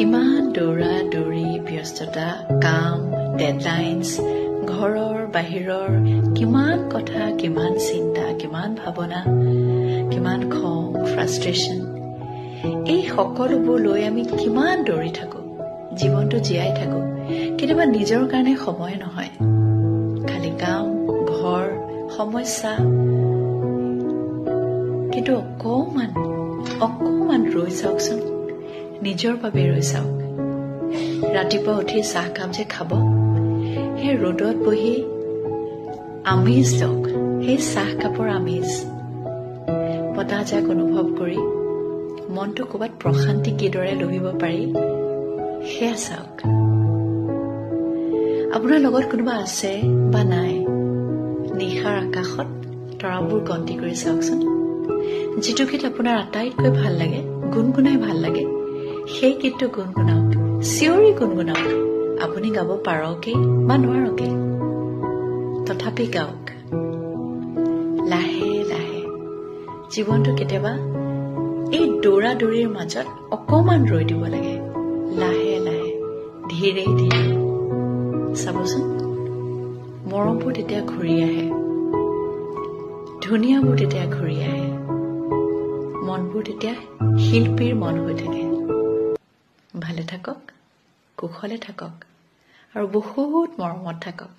ইমান দৌৰা দৌৰি ব্যস্ততা কাম ডেডলাইনছ ঘৰৰ বাহিৰৰ কিমান কথা কিমান চিন্তা কিমান ভাৱনা কিমান খং ফ্ৰাষ্ট্ৰেশ্যন এই সকলোবোৰ লৈ আমি কিমান দৌৰি থাকো জীৱনটো জীয়াই থাকো কেতিয়াবা নিজৰ কাৰণে সময় নহয় খালি কাম ঘৰ সমস্যা কিন্তু অকমান ৰৈ চাওকচোন নিজৰ বাবে ৰৈ চাওক ৰাতিপুৱা উঠি চাহ কাপ যে খাব সেই ৰ'দত বহি আমেজ লওক সেই চাহ কাপৰ আমেজ বতাহজাক অনুভৱ কৰি মনটো ক'ৰবাত প্ৰশান্তি কিদৰে লভিব পাৰি সেয়া চাওক আপোনাৰ লগত কোনোবা আছে বা নাই নিশাৰ আকাশত তৰাবোৰ গন্তি কৰি চাওকচোন যিটো গীত আপোনাৰ আটাইতকৈ ভাল লাগে গুণগুণাই ভাল লাগে সেই গীতটো গুণগুণাওক চিঞৰি গুণগুণাওক আপুনি গাব পাৰকে বা নোৱাৰকে তথাপি গাওক লাহে লাহে জীৱনটো কেতিয়াবা এই দৌৰা দৌৰিৰ মাজত অকমান ৰৈ দিব লাগে লাহে লাহে ধীৰে ধীৰে চাবচোন মৰমবোৰ তেতিয়া ঘূৰি আহে ধুনীয়াবোৰ তেতিয়া ঘূৰি আহে মনবোৰ তেতিয়া শিল্পীৰ মন হৈ থাকে ভালে থাকক কুশলে থাকক আৰু বহুত মৰমত থাকক